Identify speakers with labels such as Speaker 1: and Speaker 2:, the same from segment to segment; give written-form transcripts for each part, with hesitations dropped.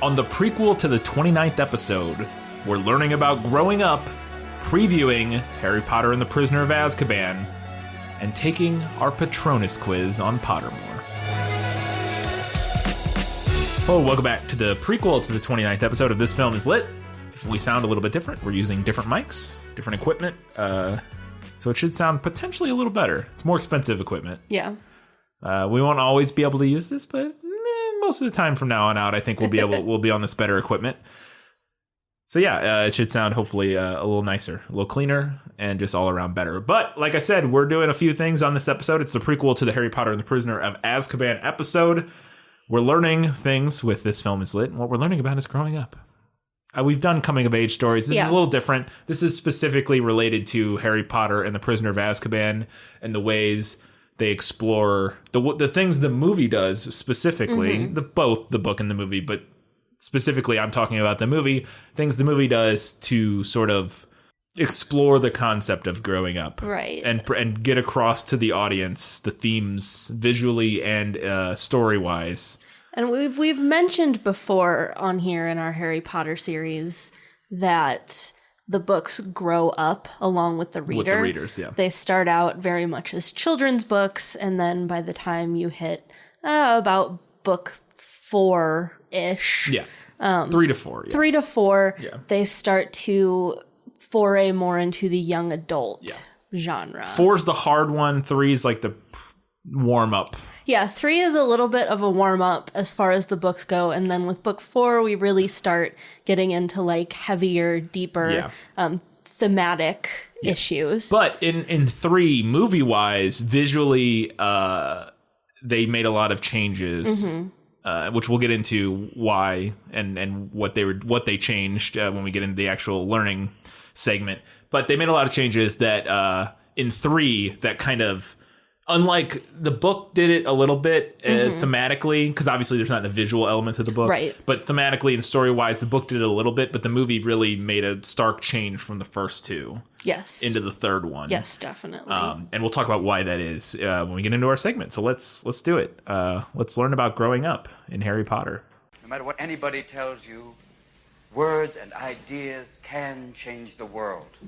Speaker 1: On the prequel to the 29th episode, we're learning about growing up, previewing Harry Potter and the Prisoner of Azkaban, and taking our Patronus quiz on Pottermore. Hello, welcome back to the prequel to the 29th episode of This Film is Lit. If we sound a little bit different, we're using different mics, different equipment, so it should sound potentially a little better. It's more expensive equipment.
Speaker 2: Yeah.
Speaker 1: We won't always be able to use this, but most of the time from now on out, I think we'll be on this better equipment. So yeah, it should sound hopefully a little nicer, a little cleaner, and just all around better. But like I said, we're doing a few things on this episode. It's the prequel to the Harry Potter and the Prisoner of Azkaban episode. We're learning things with This Film is Lit, and what we're learning about is growing up. We've done coming-of-age stories. This is a little different. This is specifically related to Harry Potter and the Prisoner of Azkaban and the ways they explore the things the movie does specifically, both the book and the movie, but specifically I'm talking about the movie, things the movie does to sort of explore the concept of growing up.
Speaker 2: Right.
Speaker 1: And get across to the audience the themes visually and story-wise.
Speaker 2: And we've mentioned before on here in our Harry Potter series that the books grow up along with the reader. With the
Speaker 1: readers, yeah.
Speaker 2: They start out very much as children's books, and then by the time you hit about book 4-ish.
Speaker 1: Yeah. 3 to 4. Yeah.
Speaker 2: 3 to 4,
Speaker 1: yeah.
Speaker 2: They start to foray more into the young adult genre.
Speaker 1: 4's the hard one. 3's like the warm up.
Speaker 2: Yeah, 3 is a little bit of a warm up as far as the books go, and then with book 4, we really start getting into like heavier, deeper, thematic issues.
Speaker 1: But in 3, movie wise, visually, they made a lot of changes, which we'll get into why and what they changed when we get into the actual learning segment. But they made a lot of changes that in 3 that kind of. Unlike the book did it a little bit thematically, because obviously there's not the visual elements of the book.
Speaker 2: Right.
Speaker 1: But thematically and story-wise, the book did it a little bit, but the movie really made a stark change from the first 2.
Speaker 2: Yes.
Speaker 1: Into the third one.
Speaker 2: Yes, definitely.
Speaker 1: And we'll talk about why that is when we get into our segment. So let's do it. Let's learn about growing up in Harry Potter.
Speaker 3: No matter what anybody tells you, words and ideas can change the world.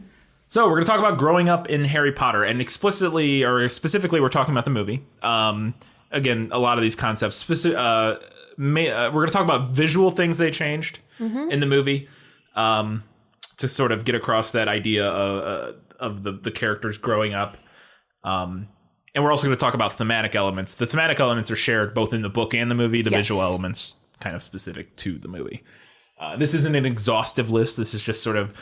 Speaker 1: So we're going to talk about growing up in Harry Potter, and explicitly or specifically, we're talking about the movie. Again, a lot of these concepts. We're going to talk about visual things they changed in the movie to sort of get across that idea of the characters growing up. And we're also going to talk about thematic elements. The thematic elements are shared both in the book and the movie. The visual elements kind of specific to the movie. This isn't an exhaustive list. This is just sort of,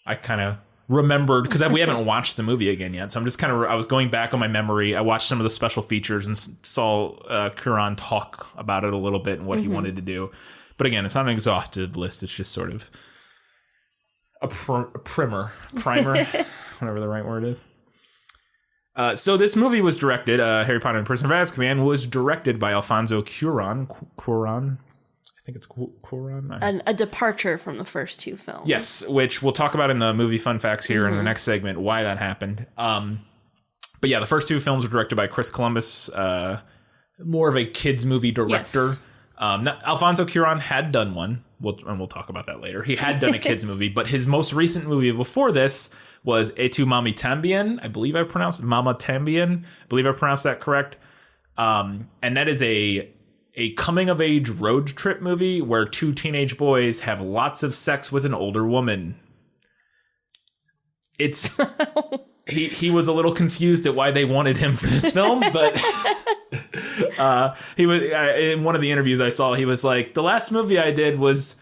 Speaker 1: I kind of remembered, because we haven't watched the movie again yet, so I'm just I was going back on my memory. I watched some of the special features and saw Cuarón talk about it a little bit and what he wanted to do. But again, it's not an exhaustive list. It's just sort of a primer, whatever the right word is. So this movie was directed, Harry Potter and the Prisoner of Azkaban was directed by Alfonso Cuarón. I think it's Cuarón.
Speaker 2: A departure from the first 2 films.
Speaker 1: Yes, which we'll talk about in the movie fun facts here in the next segment, why that happened. But yeah, the first 2 films were directed by Chris Columbus, more of a kids movie director.
Speaker 2: Yes.
Speaker 1: Alfonso Cuarón had done one, and we'll talk about that later. He had done a kids movie, but his most recent movie before this was Et tu Mami Tambien. I believe I pronounced Mama Tambien. I believe I pronounced that correct. And that is a coming-of-age road trip movie where 2 teenage boys have lots of sex with an older woman. It's he was a little confused at why they wanted him for this film, but he was in one of the interviews I saw. He was like, "The last movie I did was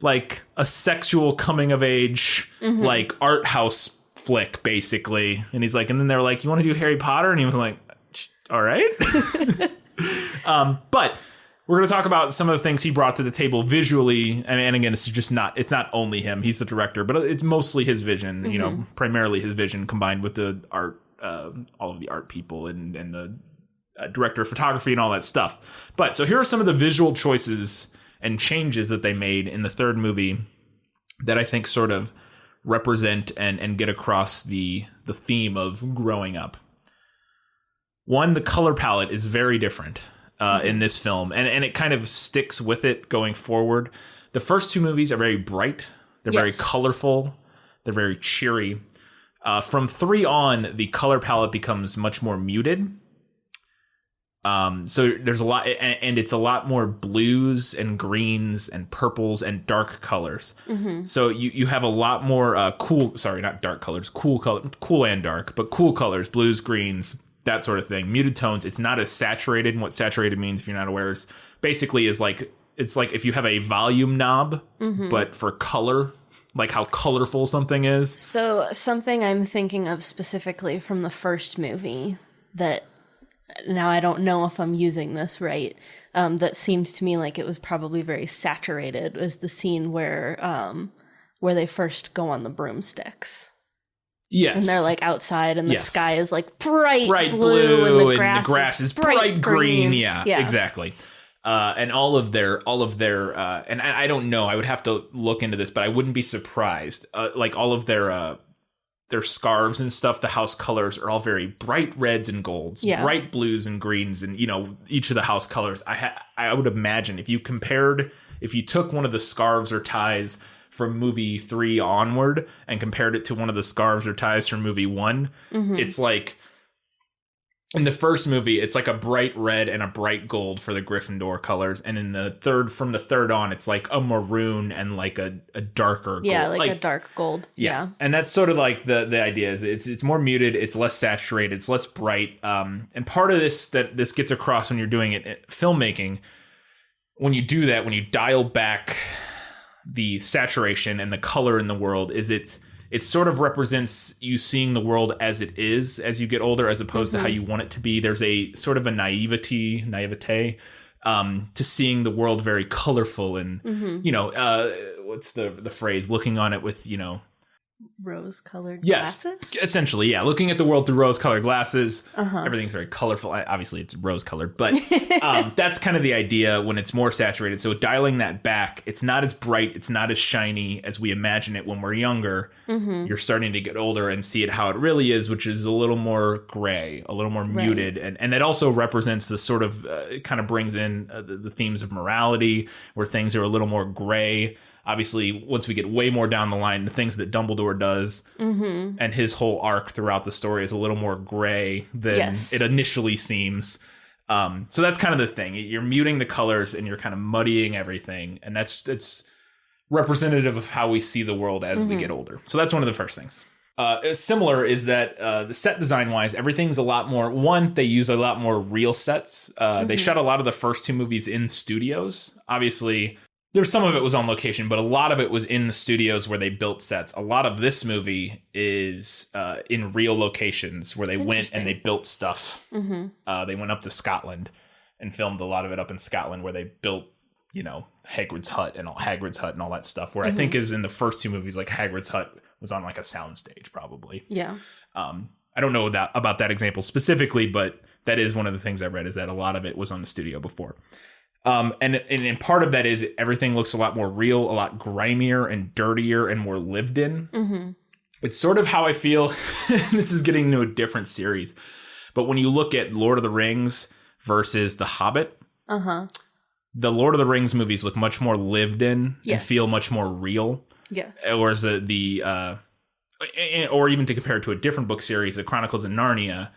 Speaker 1: like a sexual coming-of-age like art house flick, basically." And he's like, and then they're like, "You want to do Harry Potter?" And he was like, "All right." But we're going to talk about some of the things he brought to the table visually. And again, it's not only him. He's the director, but it's mostly his vision, you know, primarily his vision combined with the art, all of the art people and the director of photography and all that stuff. But so here are some of the visual choices and changes that they made in the third movie that I think sort of represent and get across the theme of growing up. One, the color palette is very different. in this film, and it kind of sticks with it going forward. The first two movies are very bright. They're very colorful. They're very cheery. From 3 on, the color palette becomes much more muted. So there's a lot, and it's a lot more blues and greens and purples and dark colors. So you have a lot more cool and dark, but cool colors, blues, greens, that sort of thing. Muted tones. It's not as saturated. And what saturated means, if you're not aware, is basically it's like if you have a volume knob, but for color, like how colorful something is.
Speaker 2: So something I'm thinking of specifically from the first movie that, now I don't know if I'm using this right, that seemed to me like it was probably very saturated, was the scene where they first go on the broomsticks.
Speaker 1: Yes.
Speaker 2: And they're like outside and the sky is like bright
Speaker 1: blue
Speaker 2: and
Speaker 1: the grass is bright green. Yeah, exactly. And all of their and I don't know, I would have to look into this, but I wouldn't be surprised. Like all of their scarves and stuff, the house colors are all very bright reds and golds, bright blues and greens, and each of the house colors. I would imagine if you took one of the scarves or ties from movie 3 onward and compared it to one of the scarves or ties from movie 1, it's like in the first movie, it's like a bright red and a bright gold for the Gryffindor colors. And in from the third on, it's like a maroon and like a darker gold.
Speaker 2: Yeah, like a dark gold. Yeah.
Speaker 1: And that's sort of like the idea is it's more muted, it's less saturated, it's less bright. And part of this gets across when you're doing it filmmaking, when you do that, when you dial back the saturation and the color in the world, is it sort of represents you seeing the world as it is as you get older, as opposed to how you want it to be. There's a sort of a naivete to seeing the world very colorful and, what's the phrase? Looking on it with,
Speaker 2: rose-colored glasses?
Speaker 1: Essentially, yeah. Looking at the world through rose-colored glasses. Everything's very colorful. Obviously, it's rose-colored, but that's kind of the idea when it's more saturated. So dialing that back, it's not as bright, it's not as shiny as we imagine it when we're younger. You're starting to get older and see it how it really is, which is a little more gray, a little more muted. And it also represents the sort of, it kind of brings in the themes of morality, where things are a little more gray. Obviously, once we get way more down the line, the things that Dumbledore does and his whole arc throughout the story is a little more gray than it initially seems. So that's kind of the thing. You're muting the colors and you're kind of muddying everything. And it's representative of how we see the world as we get older. So that's one of the first things. Similar is that the set design wise, everything's a lot more. One, they use a lot more real sets. They shot a lot of the first 2 movies in studios. Obviously, there's some of it was on location, but a lot of it was in the studios where they built sets. A lot of this movie is in real locations where they went and they built stuff. They went up to Scotland and filmed a lot of it up in Scotland, where they built, Hagrid's hut and all that stuff. Where I think is in the first 2 movies, like Hagrid's hut was on like a soundstage, probably.
Speaker 2: Yeah.
Speaker 1: I don't know about that example specifically, but that is one of the things I read, is that a lot of it was on the studio before. And part of that is everything looks a lot more real, a lot grimier and dirtier and more lived in. It's sort of how I feel. This is getting into a different series. But when you look at Lord of the Rings versus The Hobbit, the Lord of the Rings movies look much more lived in and feel much more real.
Speaker 2: Yes.
Speaker 1: Whereas or even to compare it to a different book series, The Chronicles of Narnia.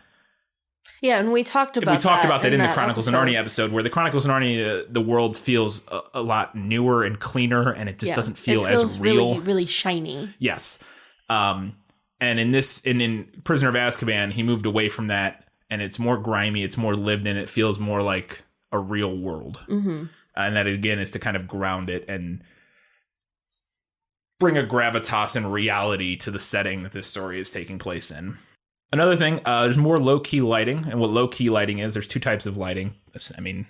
Speaker 2: Yeah, and we talked about
Speaker 1: that in the Chronicles of Narnia episode, where the Chronicles of Narnia, the world feels a lot newer and cleaner, and it just doesn't feel as real.
Speaker 2: Really, really shiny.
Speaker 1: Yes. And in Prisoner of Azkaban, he moved away from that, and it's more grimy, it's more lived in, it feels more like a real world. And that, again, is to kind of ground it and bring a gravitas and reality to the setting that this story is taking place in. Another thing, there's more low-key lighting. And what low-key lighting is, there's 2 types of lighting. I mean,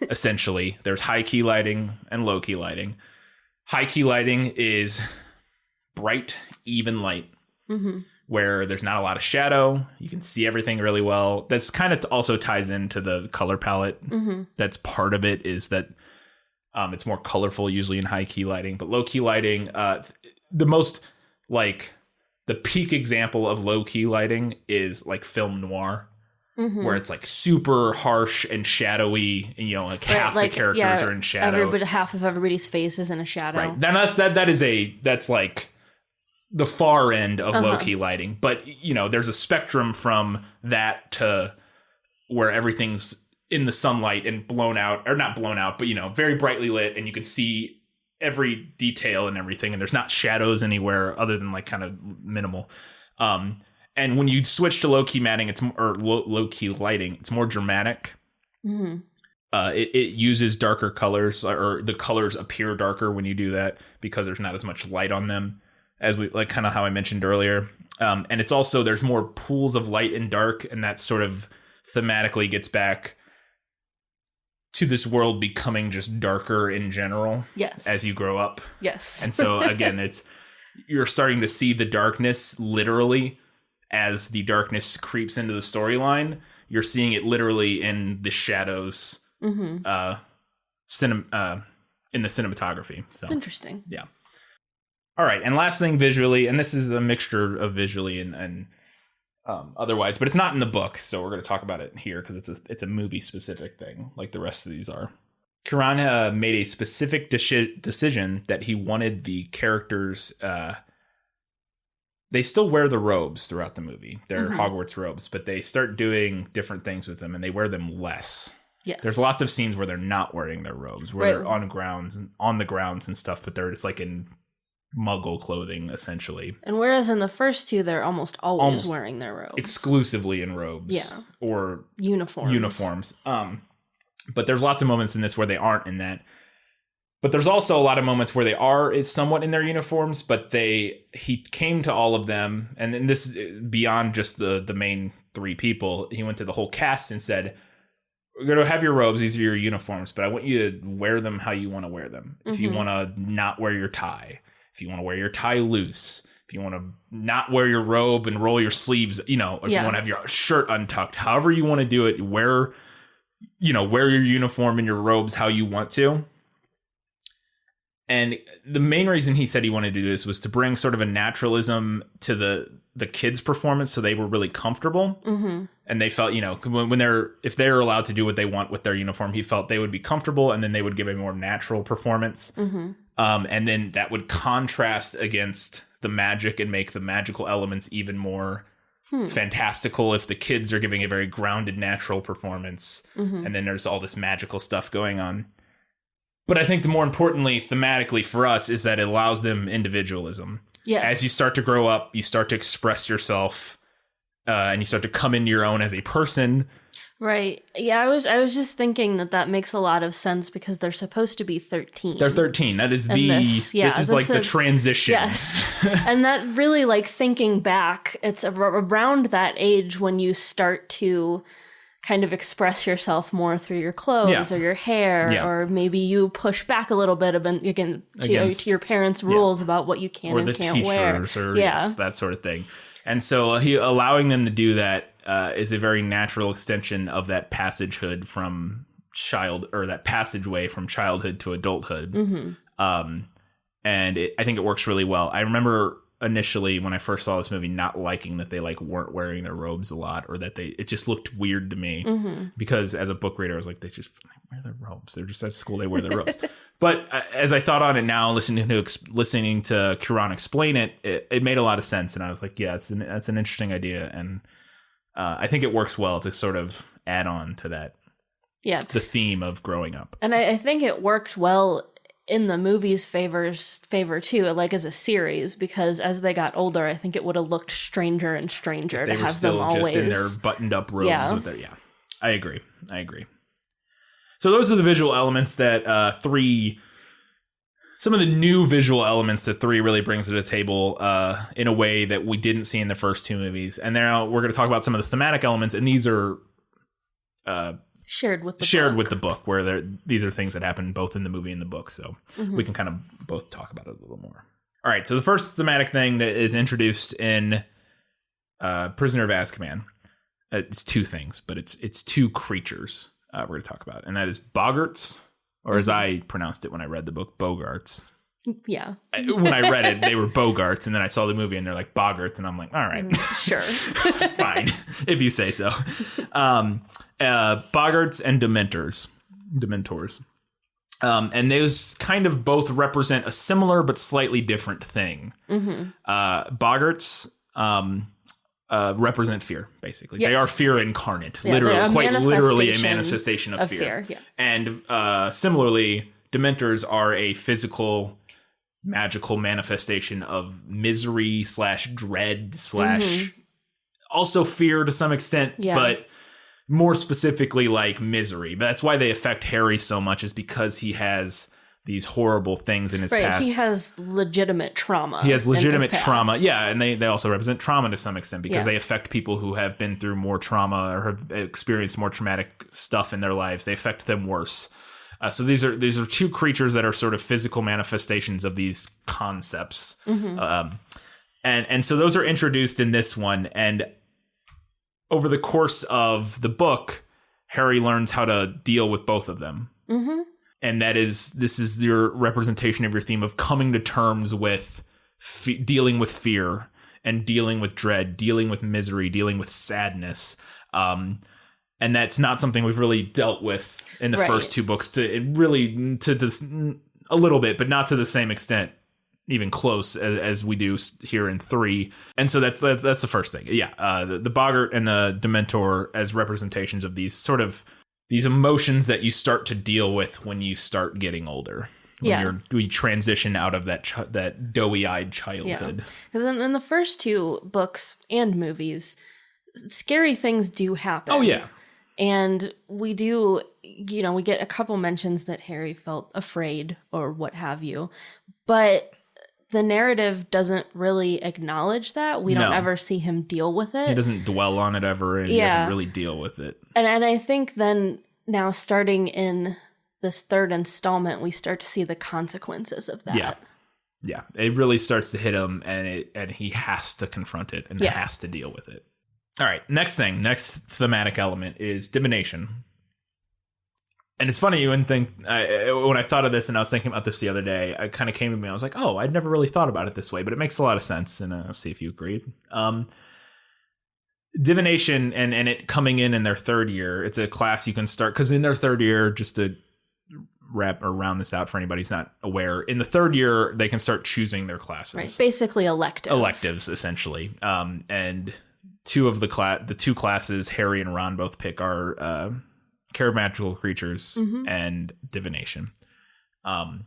Speaker 1: essentially, there's high-key lighting and low-key lighting. High-key lighting is bright, even light, where there's not a lot of shadow. You can see everything really well. That's kind of also ties into the color palette. That's part of it, is that it's more colorful usually in high-key lighting. But low-key lighting, the most, like... The peak example of low-key lighting is like film noir. where it's like super harsh and shadowy, and like half the characters are in shadow.
Speaker 2: Half of everybody's face is in a shadow.
Speaker 1: Right. That's like the far end of low-key lighting. But, there's a spectrum from that to where everything's in the sunlight and blown out, or not blown out, but, very brightly lit, and you can see every detail and everything, and there's not shadows anywhere other than like kind of minimal. And when you switch to low-key matting, or low-key lighting, it's more dramatic. Mm-hmm. It uses darker colors, or the colors appear darker when you do that because there's not as much light on them, as we like kind of how I mentioned earlier. And it's also, there's more pools of light and dark, and that sort of thematically gets back to this world becoming just darker in general.
Speaker 2: Yes.
Speaker 1: As you grow up.
Speaker 2: Yes.
Speaker 1: And so again, you're starting to see the darkness literally as the darkness creeps into the storyline. You're seeing it literally in the shadows, in the cinematography. So
Speaker 2: it's interesting.
Speaker 1: Yeah. All right. And last thing, visually, and this is a mixture of visually and otherwise, but it's not in the book, so we're going to talk about it here because it's a movie specific thing, like the rest of these are. Kuran made a specific decision that he wanted the characters. They still wear the robes throughout the movie. They're Hogwarts robes, but they start doing different things with them, and they wear them less.
Speaker 2: Yes.
Speaker 1: There's lots of scenes where they're not wearing their robes, where they're on the grounds and stuff, but they're just like in Muggle clothing, essentially.
Speaker 2: And whereas in the first two, they're almost always wearing their robes.
Speaker 1: Exclusively in robes.
Speaker 2: Yeah.
Speaker 1: Or
Speaker 2: uniforms.
Speaker 1: But there's lots of moments in this where they aren't in that. But there's also a lot of moments where they are somewhat in their uniforms, but he came to all of them, and then this beyond just the main three people, he went to the whole cast and said, we're going to have your robes, these are your uniforms, but I want you to wear them how you want to wear them. If you want to not wear your tie, if you want to wear your tie loose, if you want to not wear your robe and roll your sleeves, if you want to have your shirt untucked, however you want to do it, wear your uniform and your robes how you want to. And the main reason he said he wanted to do this was to bring sort of a naturalism to the kids' performance, so they were really comfortable. Mm-hmm. And they felt, if they're allowed to do what they want with their uniform, he felt they would be comfortable, and then they would give a more natural performance. Mm-hmm. And then that would contrast against the magic and make the magical elements even more fantastical if the kids are giving a very grounded, natural performance. Mm-hmm. And then there's all this magical stuff going on. But I think the more importantly, thematically for us, is that it allows them individualism.
Speaker 2: Yes.
Speaker 1: As you start to grow up, you start to express yourself, and you start to come into your own as a person.
Speaker 2: Right. Yeah, I was just thinking that makes a lot of sense because they're supposed to be 13.
Speaker 1: They're 13. That is this is like the transition.
Speaker 2: Yes. And that really, like, thinking back, it's around that age when you start to kind of express yourself more through your clothes or your hair, or maybe you push back a little bit to your parents' rules about what you can and can't wear. Or the teachers, or that sort of thing.
Speaker 1: And so allowing them to do that is a very natural extension of that passageway from childhood to adulthood. Mm-hmm. And I think it works really well. I remember initially when I first saw this movie not liking that they weren't wearing their robes a lot, or that it just looked weird to me, because as a book reader I was like, they just wear their robes, they're just at school, they wear their robes. But as I thought on it now, listening to Kuran explain it, it made a lot of sense, and I was like, yeah, that's an interesting idea, and I think it works well to sort of add on to that, the theme of growing up.
Speaker 2: And I think it worked well in the movie's favor too, like as a series, because as they got older, I think it would have looked stranger and stranger to have them always
Speaker 1: just in their buttoned up robes with their I agree. So those are the visual elements that some of the new visual elements that 3 really brings to the table in a way that we didn't see in the first 2 movies. And now we're going to talk about some of the thematic elements, and these are
Speaker 2: shared with the book,
Speaker 1: where these are things that happen both in the movie and the book, so we can kind of both talk about it a little more. All right, so the first thematic thing that is introduced in Prisoner of Azkaban, it's 2 things, but it's 2 creatures we're going to talk about, and that is boggarts, or as I pronounced it when I read the book, bogarts.
Speaker 2: Yeah.
Speaker 1: When I read it, they were Bogarts, and then I saw the movie and they're like Boggarts, and I'm like, all right,
Speaker 2: Sure.
Speaker 1: fine, if you say so. Boggarts and Dementors. And those kind of both represent a similar but slightly different thing. Boggarts represent fear, basically. Yes. They are fear incarnate, literally a manifestation of fear. Yeah. And similarly, Dementors are a physical, magical manifestation of misery / dread / also fear to some extent, but more specifically like misery. But that's why they affect Harry so much, is because he has these horrible things in his past.
Speaker 2: He has legitimate trauma.
Speaker 1: Yeah, and they also represent trauma to some extent, because they affect people who have been through more trauma or have experienced more traumatic stuff in their lives. They affect them worse. So these are two creatures that are sort of physical manifestations of these concepts. And so those are introduced in this one, and over the course of the book, Harry learns how to deal with both of them. And this is your representation of your theme of coming to terms with dealing with fear and dealing with dread, dealing with misery, dealing with sadness. And that's not something we've really dealt with in the first two books, a little bit, but not to the same extent, even close as we do here in 3. And so that's the first thing. The Boggart and the Dementor as representations of these sort of these emotions that you start to deal with when you start getting older. When you transition out of that doughy-eyed childhood.
Speaker 2: Because in the first 2 books and movies, scary things do happen.
Speaker 1: Oh, yeah.
Speaker 2: And we do, we get a couple mentions that Harry felt afraid or what have you. But the narrative doesn't really acknowledge that. We don't ever see him deal with it.
Speaker 1: He doesn't dwell on it ever, and he doesn't really deal with it.
Speaker 2: And I think then now starting in this 3rd installment, we start to see the consequences of that. Yeah.
Speaker 1: It really starts to hit him, and he has to confront it and has to deal with it. All right, next thematic element is divination. And it's funny, you wouldn't think, when I thought of this and I was thinking about this the other day, it kind of came to me. I was like, oh, I'd never really thought about it this way, but it makes a lot of sense. And I'll see if you agreed. Divination and it coming in their 3rd year, it's a class you can start, because in their 3rd year, just to wrap or round this out for anybody who's not aware, in the 3rd year, they can start choosing their classes.
Speaker 2: Right, basically electives.
Speaker 1: Electives, essentially. And 2 of the 2 classes Harry and Ron both pick are Care of Magical Creatures and Divination. And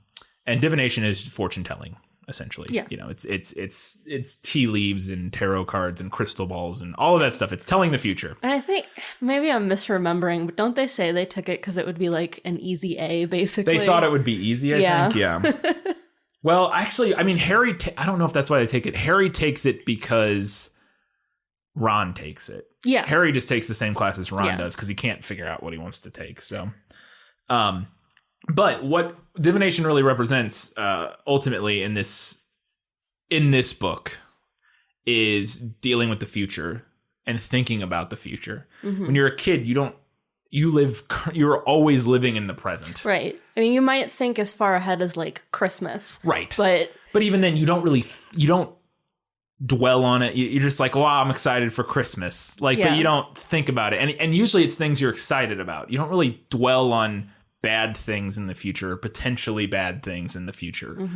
Speaker 1: Divination is fortune telling, essentially. Yeah. It's tea leaves and tarot cards and crystal balls and all of that stuff. It's telling the future.
Speaker 2: And I think maybe I'm misremembering, but don't they say they took it because it would be like an easy A, basically?
Speaker 1: They thought it would be easy, I think. Yeah. Well, actually, I mean, Harry, I don't know if that's why they take it. Harry takes it because Ron takes it. Yeah. Harry just takes the same class as Ron does because he can't figure out what he wants to take. So, but what divination really represents, ultimately in this book, is dealing with the future and thinking about the future. When you're a kid, you're always living in the present.
Speaker 2: Right. I mean, you might think as far ahead as like Christmas.
Speaker 1: Right.
Speaker 2: But
Speaker 1: even then you don't dwell on it. You're just like, wow, I'm excited for Christmas. But you don't think about it. And usually it's things you're excited about. You don't really dwell on bad things in the future, potentially bad things in the future.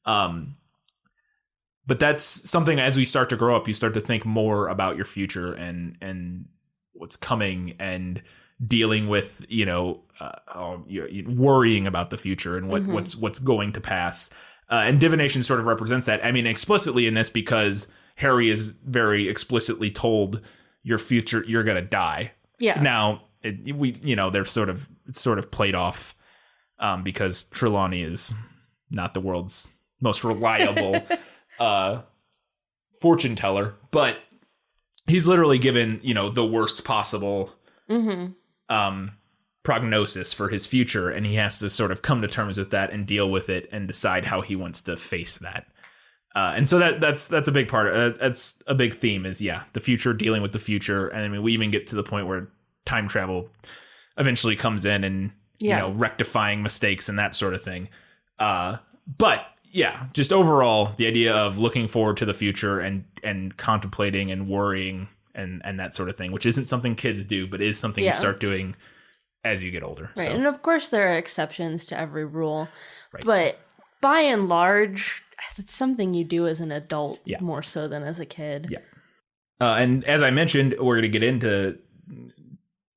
Speaker 1: But that's something, as we start to grow up, you start to think more about your future and what's coming and dealing with, worrying about the future and what's going to pass. And divination sort of represents that. I mean, explicitly in this, because Harry is very explicitly told your future, you're going to die. Yeah. Now it's sort of played off, because Trelawney is not the world's most reliable, fortune teller, but he's literally given, the worst possible, prognosis for his future, and he has to sort of come to terms with that and deal with it and decide how he wants to face that. And so that's a big part. That's a big theme is, the future, dealing with the future. And I mean, we even get to the point where time travel eventually comes in and, rectifying mistakes and that sort of thing. But yeah, just overall, the idea of looking forward to the future and contemplating and worrying and that sort of thing, which isn't something kids do, but is something you start doing as you get older.
Speaker 2: Right.
Speaker 1: So.
Speaker 2: And of course, there are exceptions to every rule.
Speaker 1: Right.
Speaker 2: But by and large, it's something you do as an adult more so than as a kid.
Speaker 1: Yeah. And as I mentioned, we're going to get into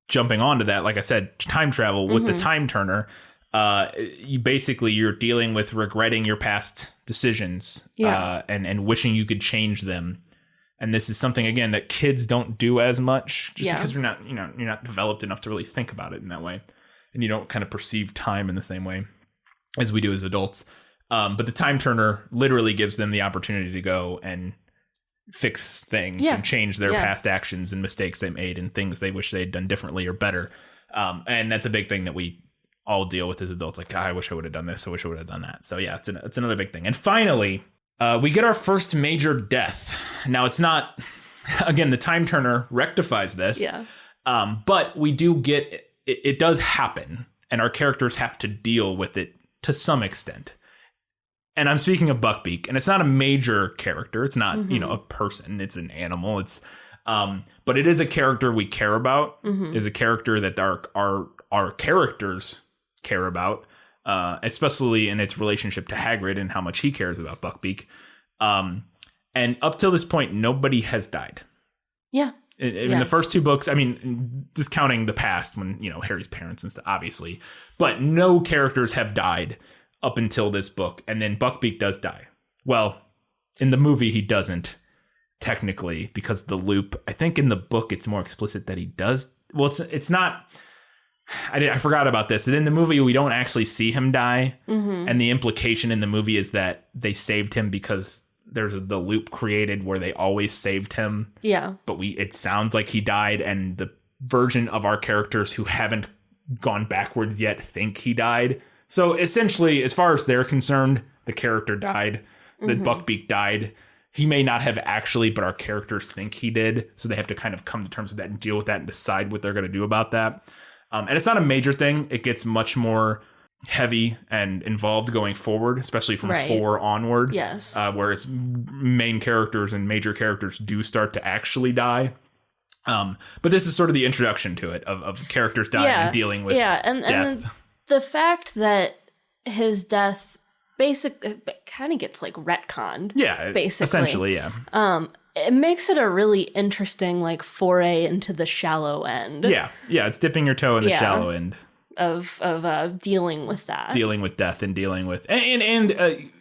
Speaker 1: jumping onto that. Like I said, time travel with the time turner. You're dealing with regretting your past decisions and wishing you could change them. And this is something, again, that kids don't do as much just because you're not developed enough to really think about it in that way. And you don't kind of perceive time in the same way as we do as adults. But the time turner literally gives them the opportunity to go and fix things and change their past actions and mistakes they made and things they wish they had done differently or better. And that's a big thing that we all deal with as adults. Like, I wish I would have done this. I wish I would have done that. So yeah, it's another big thing. And finally, we get our first major death. Now it's not, again, the time turner rectifies this. Yeah. But we do get, it does happen and our characters have to deal with it to some extent. And I'm speaking of Buckbeak, and it's not a major character. It's not, a person. It's an animal. It's, but it is a character we care about. Is a character that our characters care about, especially in its relationship to Hagrid and how much he cares about Buckbeak. And up till this point, nobody has died.
Speaker 2: Yeah.
Speaker 1: In the first two books, I mean, discounting the past when, Harry's parents and stuff, obviously, but no characters have died up until this book. And then Buckbeak does die. Well, in the movie, he doesn't technically because the loop, I think in the book, it's more explicit that he does. Well, it's not. I forgot about this. In the movie, we don't actually see him die. And the implication in the movie is that they saved him because there's the loop created where they always saved him. Yeah. But it sounds like he died. And the version of our characters who haven't gone backwards yet think he died. So essentially, as far as they're concerned, the character died. That Buckbeak died. He may not have actually, but our characters think he did. So they have to kind of come to terms with that and deal with that and decide what they're going to do about that. And it's not a major thing. It gets much more heavy and involved going forward, especially from 4 onward. Yes. Whereas main characters and major characters do start to actually die. But this is sort of the introduction to it of characters dying and dealing with death.
Speaker 2: And the fact that his death basically kind of gets like retconned. Yeah, basically. Essentially, yeah. It makes it a really interesting like foray into the shallow end. Yeah,
Speaker 1: it's dipping your toe in the shallow end
Speaker 2: of dealing with that,
Speaker 1: dealing with death, and dealing with I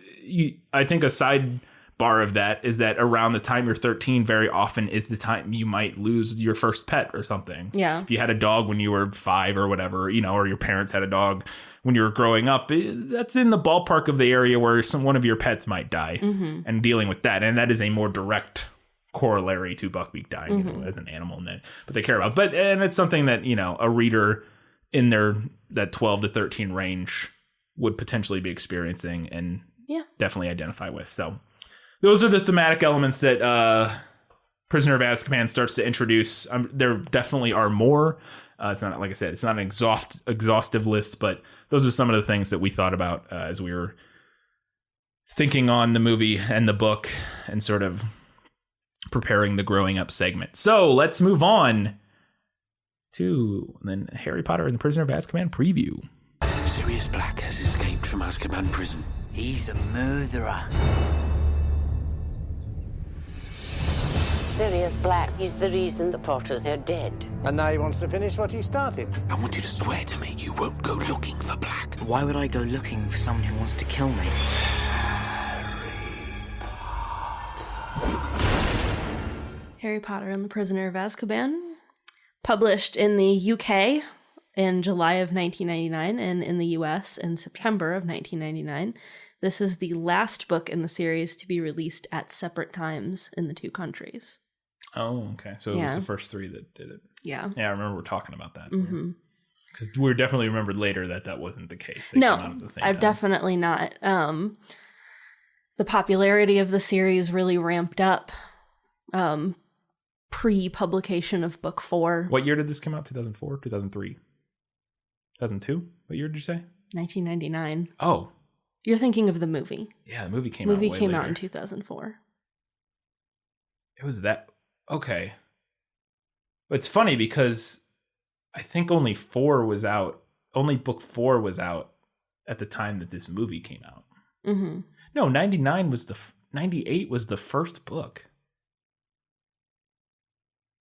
Speaker 1: think a sidebar of that is that around the time you're 13, very often is the time you might lose your first pet or something. Yeah, if you had a dog when you were 5 or whatever, or your parents had a dog when you were growing up, that's in the ballpark of the area where one of your pets might die, and dealing with that, and that is a more direct corollary to Buckbeak dying as an animal, but they care about. And it's something that a reader in that 12 to 13 range would potentially be experiencing and definitely identify with. So those are the thematic elements that Prisoner of Azkaban starts to introduce. There definitely are more. It's not, like I said, it's not an exhaustive list, but those are some of the things that we thought about as we were thinking on the movie and the book and sort of preparing the growing up segment. So let's move on to then Harry Potter and the Prisoner of Azkaban preview.
Speaker 4: Sirius Black has escaped from Azkaban prison.
Speaker 3: He's a murderer.
Speaker 5: Sirius Black is the reason the Potters are dead.
Speaker 6: And now he wants to finish what he started.
Speaker 4: I want you to swear to me you won't go looking for Black.
Speaker 7: Why would I go looking for someone who wants to kill me?
Speaker 2: Harry Potter and the Prisoner of Azkaban, published in the UK in July of 1999 and in the US in September of 1999. This is the last book in the series to be released at separate times in the 2 countries.
Speaker 1: Oh, okay. So it was the first 3 that did it.
Speaker 2: Yeah.
Speaker 1: Yeah, I remember talking about that. Because we definitely remembered later that wasn't the case. They came out at the same time.
Speaker 2: Definitely not. The popularity of the series really ramped up pre-publication of book 4.
Speaker 1: What year did this come out? 2004? 2003? 2002? What year did you say?
Speaker 2: 1999.
Speaker 1: Oh.
Speaker 2: You're thinking of the movie.
Speaker 1: Yeah, the movie came
Speaker 2: Movie
Speaker 1: out way
Speaker 2: came
Speaker 1: later.
Speaker 2: out in 2004.
Speaker 1: It was that. Okay. It's funny because I think only 4 was out. Only book 4 was out at the time that this movie came out.
Speaker 2: Mm-hmm.
Speaker 1: No, 99 was 98 was the first book.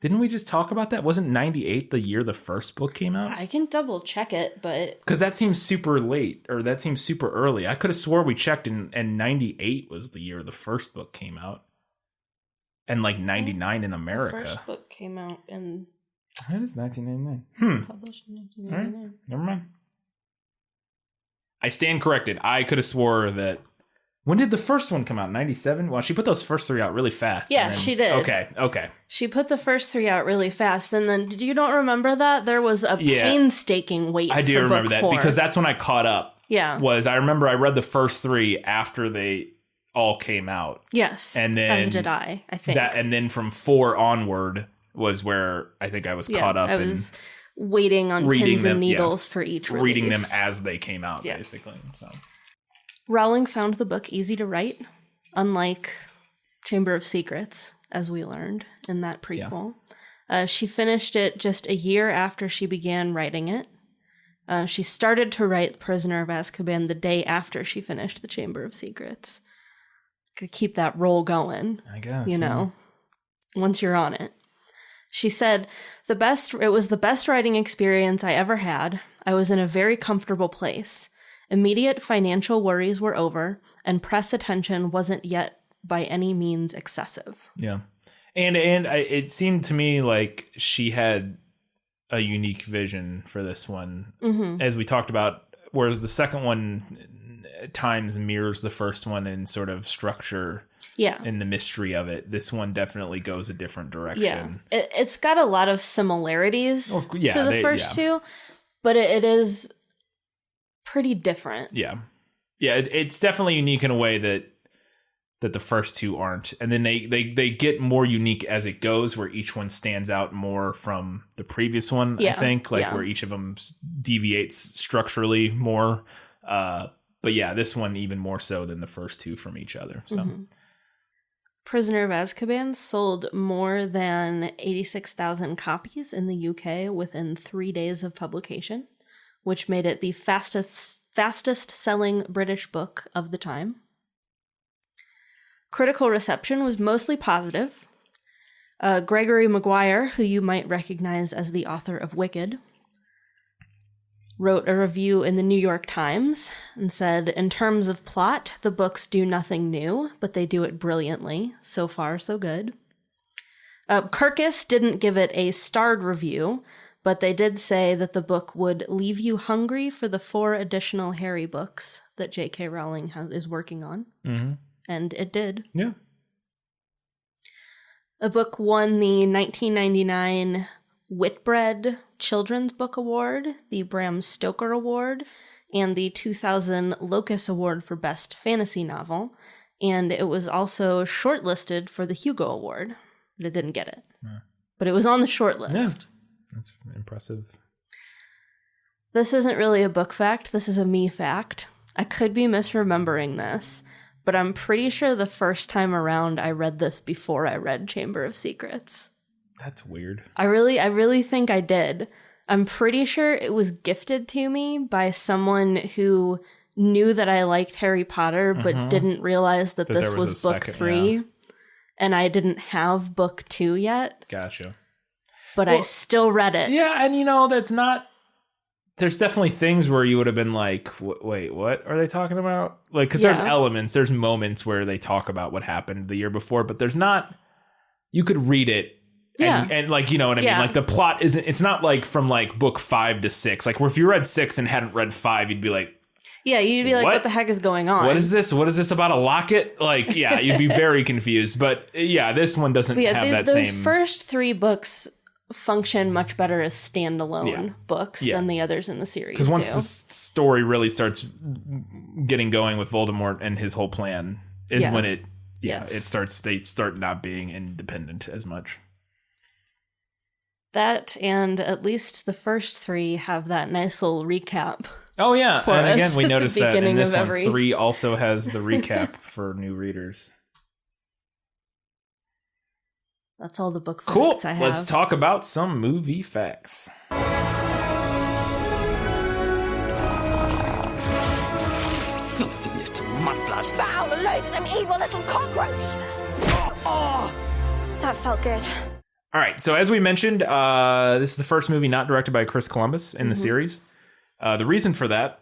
Speaker 1: Didn't we just talk about that? Wasn't 98 the year the first book came out?
Speaker 2: I can double check it, but...
Speaker 1: Because that seems super late, or that seems super early. I could have swore we checked and 98 was the year the first book came out. And like 99 in America.
Speaker 2: The first book came out in...
Speaker 1: It is 1999.
Speaker 2: Published in
Speaker 1: All right.
Speaker 2: 1999.
Speaker 1: Never mind. I stand corrected. I could have swore that... When did the first one come out? 97? Well, she put those first 3 out really fast.
Speaker 2: Yeah,
Speaker 1: and then,
Speaker 2: she did.
Speaker 1: Okay.
Speaker 2: She put the first 3 out really fast, and then you don't remember that? There was a painstaking wait
Speaker 1: I do
Speaker 2: for
Speaker 1: remember
Speaker 2: book
Speaker 1: that
Speaker 2: 4.
Speaker 1: because that's when I caught up.
Speaker 2: Yeah.
Speaker 1: I remember I read the first 3 after they all came out.
Speaker 2: Yes.
Speaker 1: And then
Speaker 2: as did I think.
Speaker 1: And then from 4 onward was where I think I was caught up.
Speaker 2: I was waiting on pins and needles for each release.
Speaker 1: Reading them as they came out, basically. So
Speaker 2: Rowling found the book easy to write, unlike Chamber of Secrets, as we learned in that prequel. Yeah. She finished it just a year after she began writing it. She started to write Prisoner of Azkaban the day after she finished the Chamber of Secrets. Could keep that roll going,
Speaker 1: I guess.
Speaker 2: Once you're on it. She said, it was the best writing experience I ever had. I was in a very comfortable place. Immediate financial worries were over, and press attention wasn't yet by any means excessive.
Speaker 1: Yeah. And it seemed to me like she had a unique vision for this one, as we talked about, whereas the second one at times mirrors the first one in sort of structure and the mystery of it. This one definitely goes a different direction.
Speaker 2: Yeah. It's got a lot of similarities to the first two, but it is pretty different.
Speaker 1: Yeah. It's definitely unique in a way that the first two aren't, and then they get more unique as it goes, where each one stands out more from the previous one. I think where each of them deviates structurally more, but this one even more so than the first two from each other. So
Speaker 2: Prisoner of Azkaban sold more than 86,000 copies in the UK within 3 days of publication, which made it the fastest selling British book of the time. Critical reception was mostly positive. Gregory Maguire, who you might recognize as the author of Wicked, wrote a review in the New York Times and said, in terms of plot, the books do nothing new, but they do it brilliantly. So far, so good. Kirkus didn't give it a starred review, but they did say that the book would leave you hungry for the 4 additional Harry books that J.K. Rowling is working on. Mm-hmm. And it did.
Speaker 1: Yeah.
Speaker 2: The book won the 1999 Whitbread Children's Book Award, the Bram Stoker Award, and the 2000 Locus Award for Best Fantasy Novel. And it was also shortlisted for the Hugo Award, but it didn't get it. Yeah. But it was on the shortlist.
Speaker 1: Yeah. That's impressive.
Speaker 2: This isn't really a book fact. This is a me fact. I could be misremembering this, but I'm pretty sure the first time around I read this before I read Chamber of Secrets.
Speaker 1: That's weird.
Speaker 2: I really think I did. I'm pretty sure it was gifted to me by someone who knew that I liked Harry Potter, but didn't realize that this was book 3. Yeah. And I didn't have book 2 yet.
Speaker 1: Gotcha.
Speaker 2: But I still read it.
Speaker 1: Yeah, and that's not... There's definitely things where you would have been like, wait, what are they talking about? Like, because there's elements, there's moments where they talk about what happened the year before, but there's not... You could read it and like, you know what I mean? Like, the plot isn't... It's not like from like book 5 to 6. Like, where if you read 6 and hadn't read 5, you'd be like...
Speaker 2: Yeah, you'd be like, what the heck is going on?
Speaker 1: What is this? What is this about a locket? Like, yeah, you'd be very confused. But yeah, this one doesn't have that same...
Speaker 2: Those first 3 books function much better as standalone books than the others in the series.
Speaker 1: Because once the story really starts getting going with Voldemort and his whole plan is when it starts. They start not being independent as much.
Speaker 2: That and at least the first 3 have that nice little recap.
Speaker 1: Oh, yeah. And again, we
Speaker 2: at the
Speaker 1: noticed that in
Speaker 2: beginning
Speaker 1: this
Speaker 2: of
Speaker 1: one,
Speaker 2: every-
Speaker 1: 3 also has the recap for new readers.
Speaker 2: That's all the book
Speaker 1: Cool.
Speaker 2: facts I have.
Speaker 1: Let's talk about some movie facts.
Speaker 4: Filthy little mudblood.
Speaker 8: Foul, loathsome, evil little cockroach! That felt good.
Speaker 1: All right. So as we mentioned, this is the first movie not directed by Chris Columbus in the series. The reason for that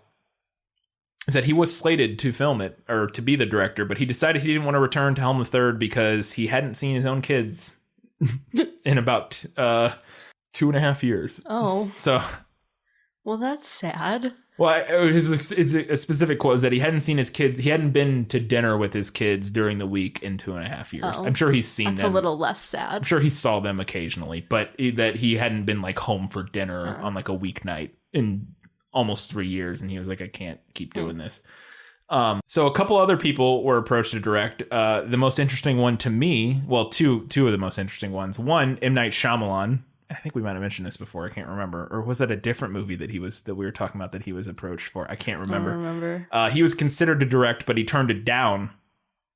Speaker 1: is that he was slated to film it, or to be the director, but he decided he didn't want to return to helm the third because he hadn't seen his own kids in about 2.5 years.
Speaker 2: Oh.
Speaker 1: So,
Speaker 2: Well, that's sad.
Speaker 1: well, his a specific quote is that he hadn't seen his kids. He hadn't been to dinner with his kids during the week in 2.5 years.
Speaker 2: Oh.
Speaker 1: I'm sure he's seen
Speaker 2: That's
Speaker 1: them.
Speaker 2: a little less
Speaker 1: I'm
Speaker 2: sad.
Speaker 1: sure he saw them occasionally, but that he hadn't been like home for dinner on like a weeknight in almost 3 years, and he was like, I can't keep doing this. So a couple other people were approached to direct. The most interesting one to me, well, two of the most interesting ones. One, M. Night Shyamalan. I think we might have mentioned this before. I can't remember. Or was that a different movie that we were talking about that he was approached for? I can't remember.
Speaker 2: I don't remember.
Speaker 1: He was considered to direct, but he turned it down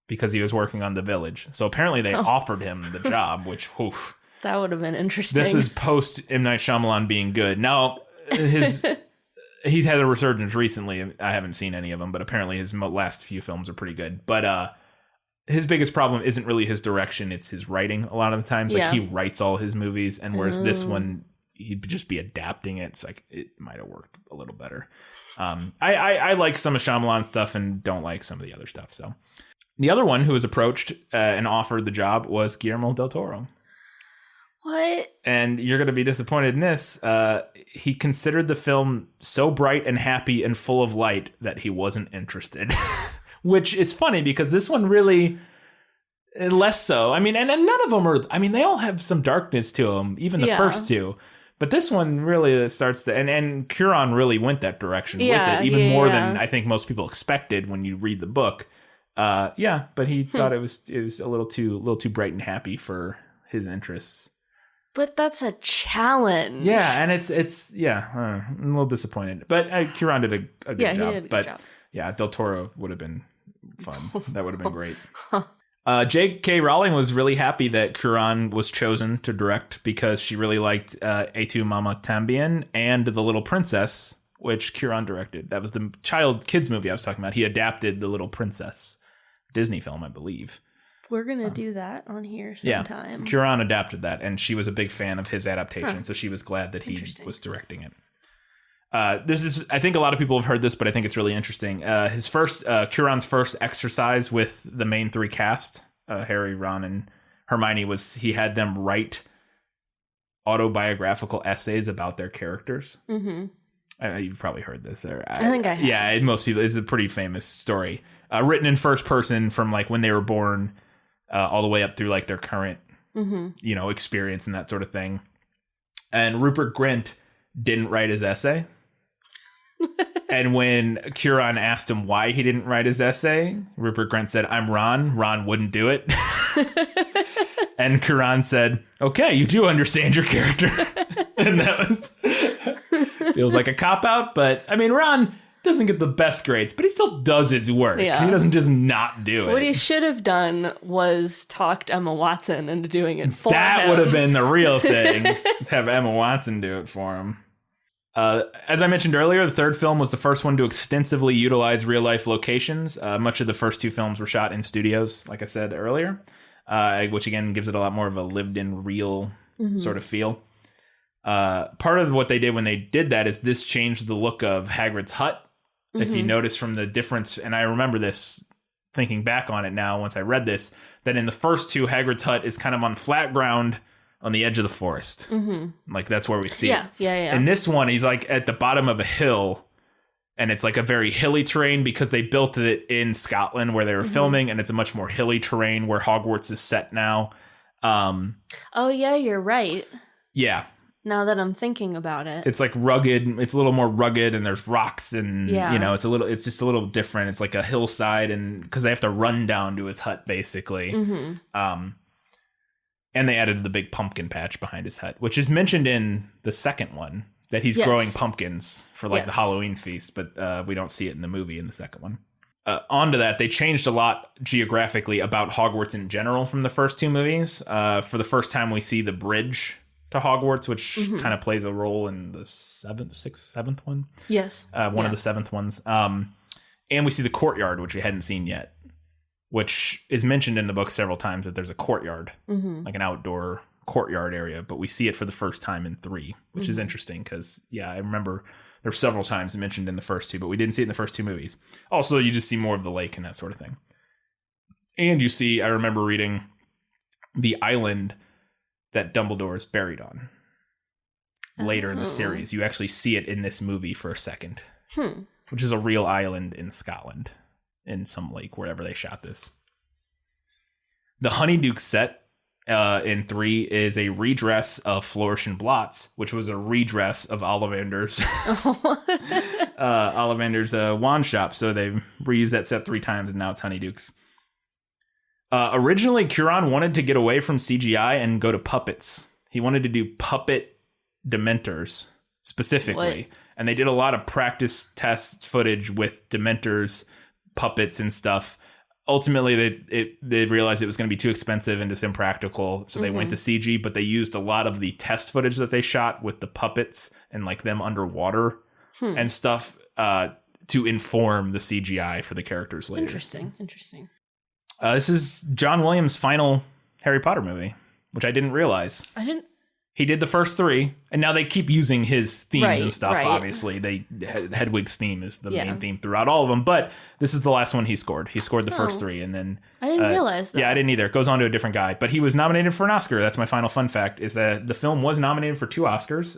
Speaker 1: because he was working on The Village. So apparently they offered him the job, which, oof.
Speaker 2: That would have been interesting.
Speaker 1: This is post M. Night Shyamalan being good. Now, he's had a resurgence recently. I haven't seen any of them, but apparently his last few films are pretty good. But his biggest problem isn't really his direction. It's his writing a lot of the times. Like, he writes all his movies, and whereas this one, he'd just be adapting it. It's like, it might have worked a little better. I like some of Shyamalan's stuff and don't like some of the other stuff. So the other one who was approached and offered the job was Guillermo del Toro.
Speaker 2: What?
Speaker 1: And you're going to be disappointed in this. He considered the film so bright and happy and full of light that he wasn't interested. Which is funny because this one really less so. I mean, and none of them are, I mean, they all have some darkness to them, even the first two. But this one really starts to, and Cuarón really went that direction with it, even more than I think most people expected when you read the book. But he thought it was a little too bright and happy for his interests.
Speaker 2: But that's a challenge.
Speaker 1: Yeah, and it's I'm a little disappointed. But Cuarón did a good job.
Speaker 2: He did a good job.
Speaker 1: Yeah, Del Toro would have been fun. That would have been great. J.K. Rowling was really happy that Cuarón was chosen to direct because she really liked Et tu, Mama Tambien and The Little Princess, which Cuarón directed. That was the kids movie I was talking about. He adapted The Little Princess, Disney film, I believe.
Speaker 2: We're going to do that on here sometime.
Speaker 1: Yeah, Cuarón adapted that, and she was a big fan of his adaptation, so she was glad that he was directing it. This is, I think a lot of people have heard this, but I think it's really interesting. Cuarón's first exercise with the main 3 cast, Harry, Ron, and Hermione, was he had them write autobiographical essays about their characters. Mm-hmm. You've probably heard this.
Speaker 2: I think I have.
Speaker 1: Yeah, most people, it's a pretty famous story. Written in first person from like when they were born all the way up through like their current, experience and that sort of thing. And Rupert Grint didn't write his essay. And when Cuarón asked him why he didn't write his essay, Rupert Grint said, "I'm Ron. Ron wouldn't do it." And Cuarón said, "Okay, you do understand your character." And that was feels like a cop-out, but I mean, Ron doesn't get the best grades, but he still does his work. Yeah. He doesn't just not do it.
Speaker 2: What he should have done was talked Emma Watson into doing it for him.
Speaker 1: That would have been the real thing. Just have Emma Watson do it for him. As I mentioned earlier, the third film was the first one to extensively utilize real-life locations. Much of the first 2 films were shot in studios, like I said earlier, which again gives it a lot more of a lived-in, real sort of feel. Part of what they did when they did that is this changed the look of Hagrid's hut. If you notice from the difference, and I remember this thinking back on it now once I read this, that in the first 2, Hagrid's hut is kind of on flat ground on the edge of the forest. Like that's where we see it.
Speaker 2: Yeah.
Speaker 1: In this one, he's like at the bottom of a hill, and it's like a very hilly terrain because they built it in Scotland where they were filming, and it's a much more hilly terrain where Hogwarts is set now.
Speaker 2: Oh yeah, you're right.
Speaker 1: Yeah.
Speaker 2: Now that I'm thinking about it.
Speaker 1: It's like rugged. It's a little more rugged, and there's rocks, and it's just a little different. It's like a hillside, and because they have to run down to his hut basically. And they added the big pumpkin patch behind his head, which is mentioned in the second one, that he's growing pumpkins for like the Halloween feast, but we don't see it in the movie in the second one. Onto that, they changed a lot geographically about Hogwarts in general from the first two movies. For the first time, we see the bridge to Hogwarts, which kind of plays a role in the seventh one.
Speaker 2: Yes.
Speaker 1: One of the seventh ones. And we see the courtyard, which we hadn't seen yet, which is mentioned in the book several times that there's a courtyard, like an outdoor courtyard area, but we see it for the first time in 3, which is interesting because, I remember there were several times mentioned in the first 2, but we didn't see it in the first 2 movies. Also, you just see more of the lake and that sort of thing. And you see, I remember reading the island that Dumbledore is buried on later in the series. You actually see it in this movie for a second, which is a real island in Scotland, in some lake, wherever they shot this. The Honeyduke set in 3 is a redress of Flourish and Blots, which was a redress of Ollivander's Ollivander's wand shop. So they've reused that set 3 times, and now it's Honeyduke's. Originally, Cuarón wanted to get away from CGI and go to puppets. He wanted to do puppet Dementors specifically. And they did a lot of practice test footage with Dementors, puppets, and stuff. Ultimately, they realized it was going to be too expensive and just impractical, so they went to CG, but they used a lot of the test footage that they shot with the puppets and like them underwater and stuff to inform the CGI for the characters later.
Speaker 2: Interesting.
Speaker 1: This is John Williams' final Harry Potter movie, which I didn't realize. He did the first 3, and now they keep using his themes and stuff. Right. Obviously, Hedwig's theme is the main theme throughout all of them. But this is the last one he scored. He scored the first 3, and then
Speaker 2: I didn't realize that.
Speaker 1: Yeah, I didn't either. It goes on to a different guy, but he was nominated for an Oscar. That's my final fun fact: is that the film was nominated for 2 Oscars: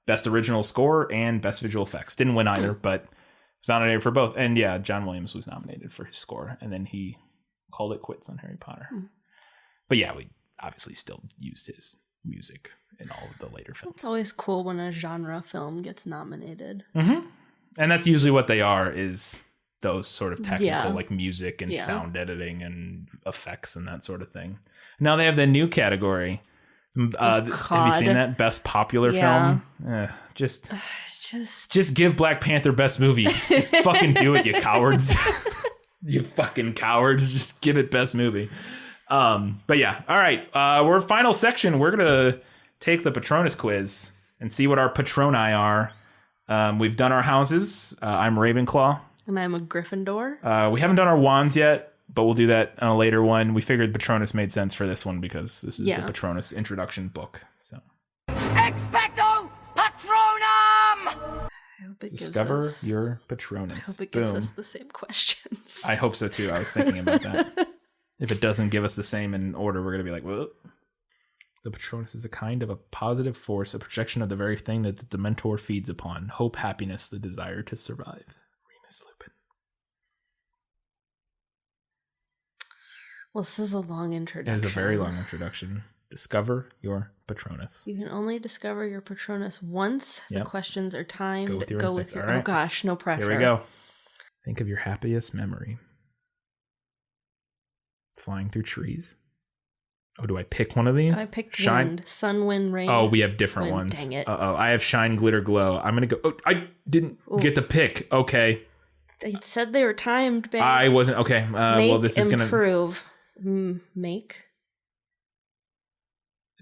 Speaker 1: Best Original Score and Best Visual Effects. Didn't win either, but was nominated for both. And yeah, John Williams was nominated for his score, and then he called it quits on Harry Potter. But yeah, we obviously still used his music in all of the later films.
Speaker 2: It's always cool when a genre film gets nominated.
Speaker 1: And that's usually what they are, is those sort of technical like music and sound editing and effects and that sort of thing. Now they have the new category. Have you seen that? Best popular film? Just give Black Panther best movie. Just fucking do it, you cowards. You fucking cowards. Just give it best movie. But yeah, all right. We're final section. We're gonna take the Patronus quiz and see what our Patroni are. We've done our houses. I'm Ravenclaw,
Speaker 2: and I'm a Gryffindor.
Speaker 1: We haven't done our wands yet, but we'll do that on a later one. We figured Patronus made sense for this one because this is the Patronus introduction book. So
Speaker 8: Expecto Patronum!
Speaker 1: Discover your Patronus.
Speaker 2: I hope it gives us the same questions.
Speaker 1: I hope so too. I was thinking about that. If it doesn't give us the same in order, we're going to be like, well, the Patronus is a kind of a positive force, a projection of the very thing that the Dementor feeds upon. Hope, happiness, the desire to survive. Remus Lupin.
Speaker 2: Well, this is a long introduction.
Speaker 1: It is a very long introduction. Discover your Patronus.
Speaker 2: You can only discover your Patronus once. The questions are timed.
Speaker 1: Go with your instincts. All right.
Speaker 2: Oh gosh, no pressure.
Speaker 1: Here we go. Think of your happiest memory. Flying through trees. Oh, do I pick one of these?
Speaker 2: I picked wind. Sun, wind, rain.
Speaker 1: Oh, we have different ones.
Speaker 2: Dang it.
Speaker 1: Uh-oh. I have shine, glitter, glow. I'm going to go. Oh, I didn't get to pick. Okay.
Speaker 2: They said they were timed, babe.
Speaker 1: I wasn't. Okay.
Speaker 2: Make,
Speaker 1: well, this is going to.
Speaker 2: Improve. Make.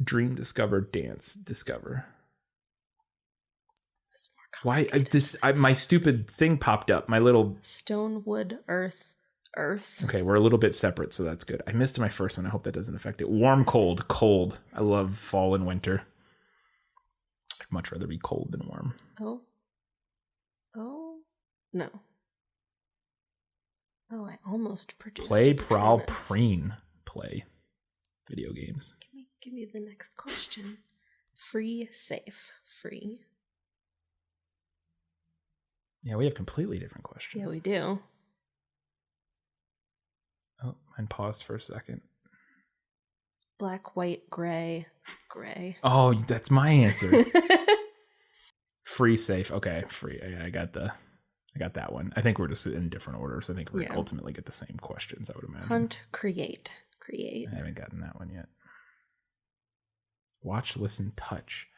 Speaker 1: Dream, discover, dance, discover. Why? My stupid thing popped up. My little.
Speaker 2: Stone, wood, earth.
Speaker 1: Okay, we're a little bit separate, so that's good. I missed my first one. I hope that doesn't affect it. Warm, cold, cold. I love fall and winter. I'd much rather be cold than warm.
Speaker 2: Oh, no. Oh, I almost produced.
Speaker 1: Play, prowl, preen. Play. Video games.
Speaker 2: Give me the next question. Free, safe, free.
Speaker 1: Yeah, we have completely different questions.
Speaker 2: Yeah, we do.
Speaker 1: Oh, mine paused for a second.
Speaker 2: Black, white, gray.
Speaker 1: Oh, that's my answer. Free, safe. Okay, free. I got that one. I think we're just in different orders. I think we're ultimately get the same questions, I would imagine.
Speaker 2: Hunt, create.
Speaker 1: I haven't gotten that one yet. Watch, listen, touch.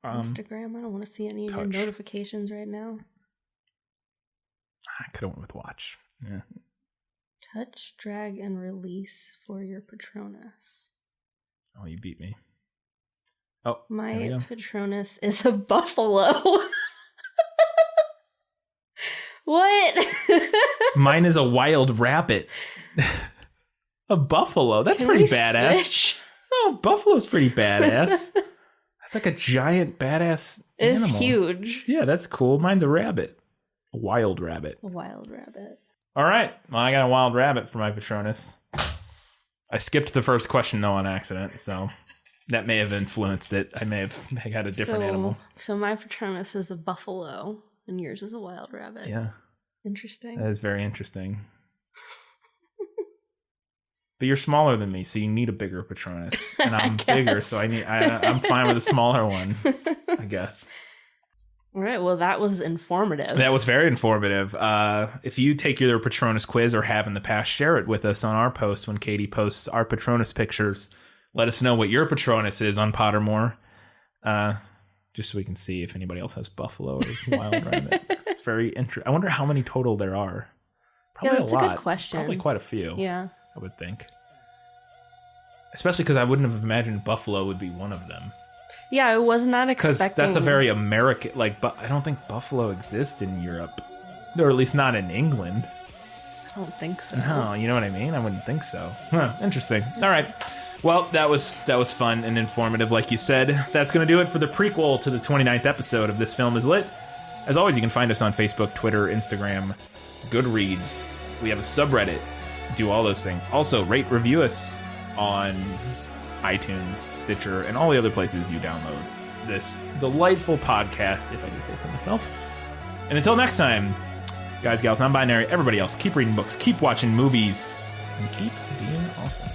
Speaker 2: Instagram. I don't want to see any of your
Speaker 1: touch.
Speaker 2: notifications right now.
Speaker 1: I could have went with watch. Yeah.
Speaker 2: Touch, drag, and release for your Patronus.
Speaker 1: Oh, you beat me. Oh,
Speaker 2: my Patronus is a buffalo. What?
Speaker 1: Mine is a wild rabbit. A buffalo. That's pretty badass.
Speaker 2: Switch?
Speaker 1: Oh, buffalo's pretty badass. That's like a giant badass animal.
Speaker 2: It's huge.
Speaker 1: Yeah, that's cool. Mine's a rabbit. A wild rabbit.
Speaker 2: A wild rabbit.
Speaker 1: All right. Well, I got a wild rabbit for my Patronus. I skipped the first question, though, on accident, so that may have influenced it. I may have had a different animal.
Speaker 2: So my Patronus is a buffalo, and yours is a wild rabbit.
Speaker 1: Yeah.
Speaker 2: Interesting.
Speaker 1: That is very interesting. But you're smaller than me, so you need a bigger Patronus. And I'm bigger, so I'm fine with a smaller one, I guess.
Speaker 2: All right, well, that was informative.
Speaker 1: That was very informative. If you take your Patronus quiz or have in the past, share it with us on our post when Katie posts our Patronus pictures. Let us know what your Patronus is on Pottermore, just so we can see if anybody else has buffalo or wild rabbit. It's very interesting. I wonder how many total there are. Probably
Speaker 2: that's
Speaker 1: a lot.
Speaker 2: A good question.
Speaker 1: Probably quite a few.
Speaker 2: Yeah.
Speaker 1: I would think. Especially because I wouldn't have imagined buffalo would be one of them.
Speaker 2: Yeah, I was not expecting.
Speaker 1: Because that's a very American, but I don't think buffalo exists in Europe. Or at least not in England.
Speaker 2: I don't think so.
Speaker 1: No, you know what I mean? I wouldn't think so. Huh, interesting. All right. Well, that was fun and informative, like you said. That's going to do it for the prequel to the 29th episode of This Film Is Lit. As always, you can find us on Facebook, Twitter, Instagram, Goodreads. We have a subreddit. Do all those things. Also, rate, review us on iTunes, Stitcher, and all the other places you download this delightful podcast, if I do say so myself. And until next time, guys, gals, non-binary, everybody else, keep reading books, keep watching movies, and keep being awesome.